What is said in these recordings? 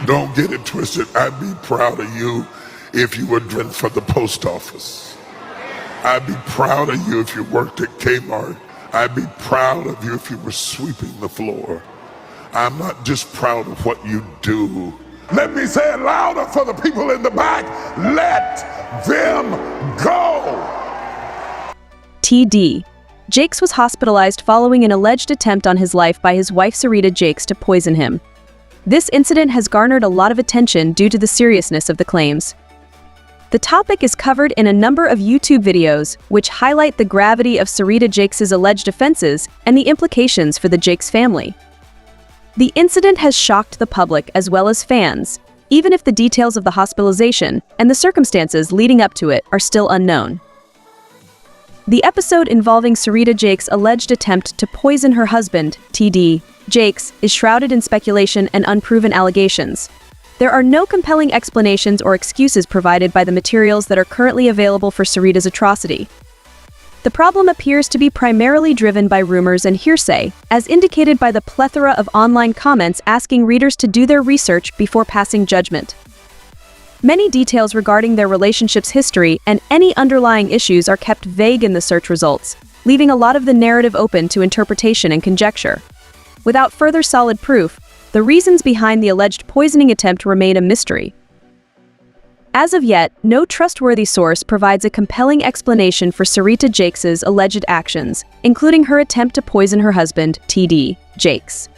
Don't get it twisted. I'd be proud of you if you were driven for the post office. I'd be proud of you if you worked at Kmart. I'd be proud of you if you were sweeping the floor. I'm not just proud of what you do. Let me say it louder for the people in the back. Let them go. TD. Jakes was hospitalized following an alleged attempt on his life by his wife Serita Jakes to poison him. This incident has garnered a lot of attention due to the seriousness of the claims. The topic is covered in a number of YouTube videos, which highlight the gravity of Serita Jakes' alleged offenses and the implications for the Jakes family. The incident has shocked the public as well as fans, even if the details of the hospitalization and the circumstances leading up to it are still unknown. The episode involving Serita Jakes' alleged attempt to poison her husband, TD Jakes, is shrouded in speculation and unproven allegations. There are no compelling explanations or excuses provided by the materials that are currently available for Serita's atrocity. The problem appears to be primarily driven by rumors and hearsay, as indicated by the plethora of online comments asking readers to do their research before passing judgment. Many details regarding their relationship's history and any underlying issues are kept vague in the search results, leaving a lot of the narrative open to interpretation and conjecture. Without further solid proof, the reasons behind the alleged poisoning attempt remain a mystery. As of yet, no trustworthy source provides a compelling explanation for Serita Jakes' alleged actions, including her attempt to poison her husband, TD Jakes.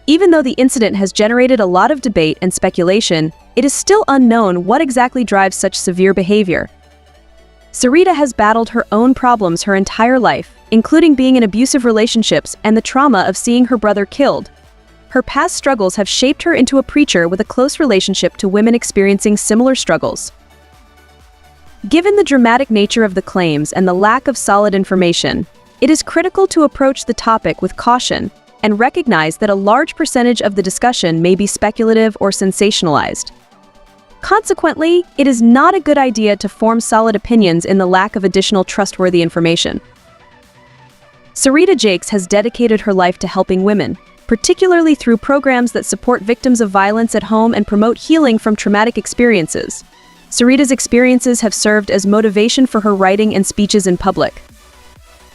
Even though the incident has generated a lot of debate and speculation, it is still unknown what exactly drives such severe behavior. Serita has battled her own problems her entire life, including being in abusive relationships and the trauma of seeing her brother killed. Her past struggles have shaped her into a preacher with a close relationship to women experiencing similar struggles. Given the dramatic nature of the claims and the lack of solid information, it is critical to approach the topic with caution and recognize that a large percentage of the discussion may be speculative or sensationalized. Consequently, it is not a good idea to form solid opinions in the lack of additional trustworthy information. Serita Jakes has dedicated her life to helping women, particularly through programs that support victims of violence at home and promote healing from traumatic experiences. Serita's experiences have served as motivation for her writing and speeches in public.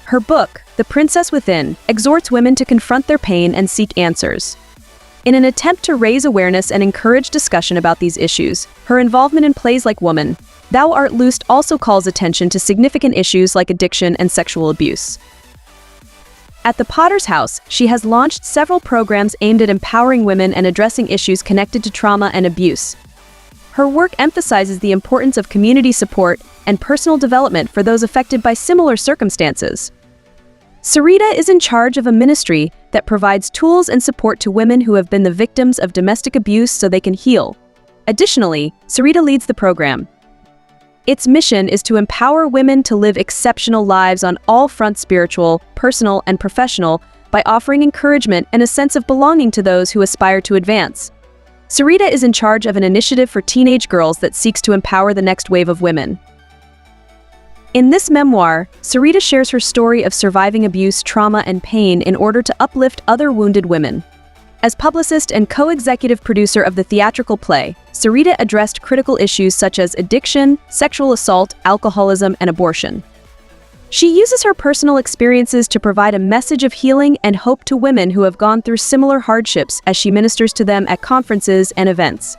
Her book, The Princess Within, exhorts women to confront their pain and seek answers. In an attempt to raise awareness and encourage discussion about these issues, her involvement in plays like Woman, Thou Art Loosed also calls attention to significant issues like addiction and sexual abuse. At the Potter's House, she has launched several programs aimed at empowering women and addressing issues connected to trauma and abuse. Her work emphasizes the importance of community support and personal development for those affected by similar circumstances. Serita is in charge of a ministry that provides tools and support to women who have been the victims of domestic abuse so they can heal. Additionally, Serita leads the program. Its mission is to empower women to live exceptional lives on all fronts, spiritual, personal, and professional, by offering encouragement and a sense of belonging to those who aspire to advance. Serita is in charge of an initiative for teenage girls that seeks to empower the next wave of women. In this memoir, Serita shares her story of surviving abuse, trauma, and pain in order to uplift other wounded women. As publicist and co-executive producer of the theatrical play, Serita addressed critical issues such as addiction, sexual assault, alcoholism, and abortion. She uses her personal experiences to provide a message of healing and hope to women who have gone through similar hardships as she ministers to them at conferences and events.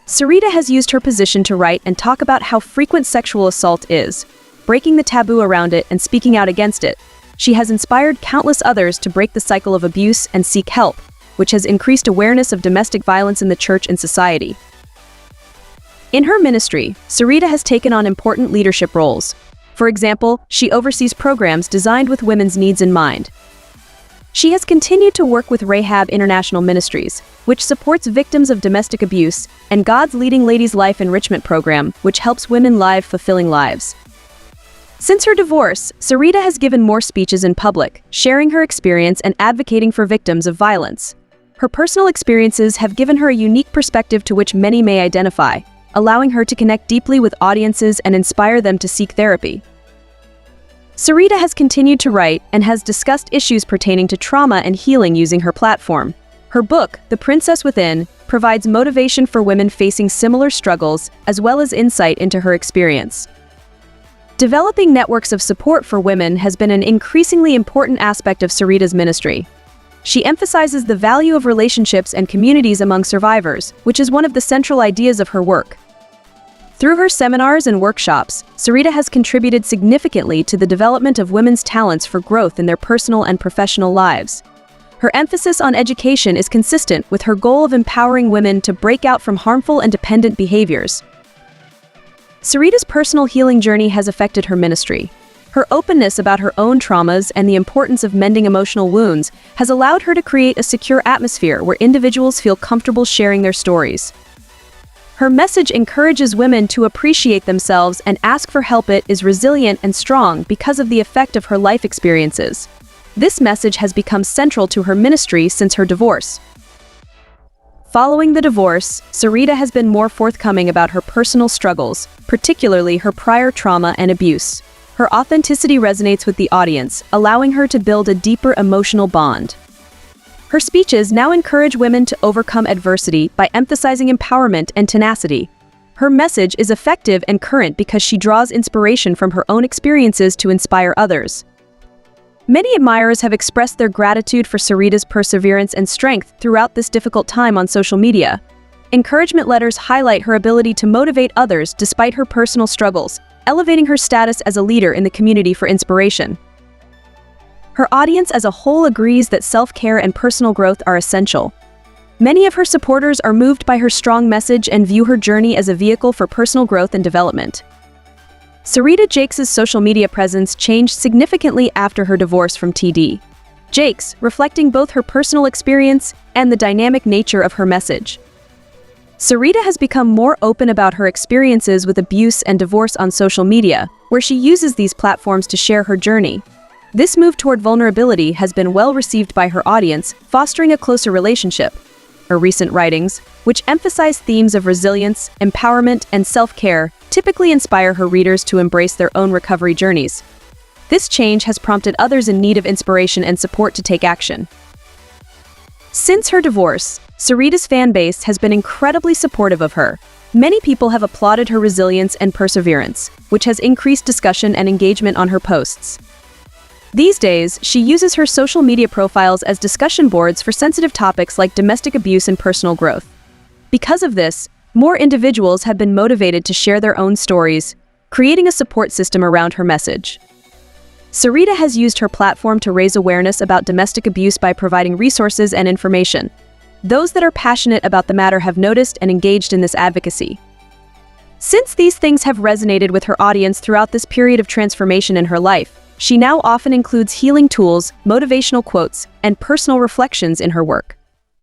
Serita has used her position to write and talk about how frequent sexual assault is, breaking the taboo around it and speaking out against it. She has inspired countless others to break the cycle of abuse and seek help, which has increased awareness of domestic violence in the church and society. In her ministry, Serita has taken on important leadership roles. For example, she oversees programs designed with women's needs in mind. She has continued to work with Rahab International Ministries, which supports victims of domestic abuse, and God's Leading Ladies Life Enrichment Program, which helps women live fulfilling lives. Since her divorce, Serita has given more speeches in public, sharing her experience and advocating for victims of violence. Her personal experiences have given her a unique perspective to which many may identify, allowing her to connect deeply with audiences and inspire them to seek therapy. Serita has continued to write and has discussed issues pertaining to trauma and healing using her platform. Her book, The Princess Within, provides motivation for women facing similar struggles, as well as insight into her experience. Developing networks of support for women has been an increasingly important aspect of Serita's ministry. She emphasizes the value of relationships and communities among survivors, which is one of the central ideas of her work. Through her seminars and workshops, Serita has contributed significantly to the development of women's talents for growth in their personal and professional lives. Her emphasis on education is consistent with her goal of empowering women to break out from harmful and dependent behaviors. Serita's personal healing journey has affected her ministry. Her openness about her own traumas and the importance of mending emotional wounds has allowed her to create a secure atmosphere where individuals feel comfortable sharing their stories. Her message encourages women to appreciate themselves and ask for help. It is resilient and strong because of the effect of her life experiences. This message has become central to her ministry since her divorce. Following the divorce, Serita has been more forthcoming about her personal struggles, particularly her prior trauma and abuse. Her authenticity resonates with the audience, allowing her to build a deeper emotional bond. Her speeches now encourage women to overcome adversity by emphasizing empowerment and tenacity. Her message is effective and current because she draws inspiration from her own experiences to inspire others. Many admirers have expressed their gratitude for Serita's perseverance and strength throughout this difficult time on social media. Encouragement letters highlight her ability to motivate others despite her personal struggles, elevating her status as a leader in the community for inspiration. Her audience as a whole agrees that self-care and personal growth are essential. Many of her supporters are moved by her strong message and view her journey as a vehicle for personal growth and development. Serita Jakes' social media presence changed significantly after her divorce from T.D. Jakes, reflecting both her personal experience and the dynamic nature of her message. Serita has become more open about her experiences with abuse and divorce on social media, where she uses these platforms to share her journey. This move toward vulnerability has been well received by her audience, fostering a closer relationship. Her recent writings, which emphasize themes of resilience, empowerment, and self-care, typically inspire her readers to embrace their own recovery journeys. This change has prompted others in need of inspiration and support to take action. Since her divorce, Serita's fan base has been incredibly supportive of her. Many people have applauded her resilience and perseverance, which has increased discussion and engagement on her posts. These days, she uses her social media profiles as discussion boards for sensitive topics like domestic abuse and personal growth. Because of this, more individuals have been motivated to share their own stories, creating a support system around her message. Serita has used her platform to raise awareness about domestic abuse by providing resources and information. Those that are passionate about the matter have noticed and engaged in this advocacy. Since these things have resonated with her audience throughout this period of transformation in her life, she now often includes healing tools, motivational quotes, and personal reflections in her work.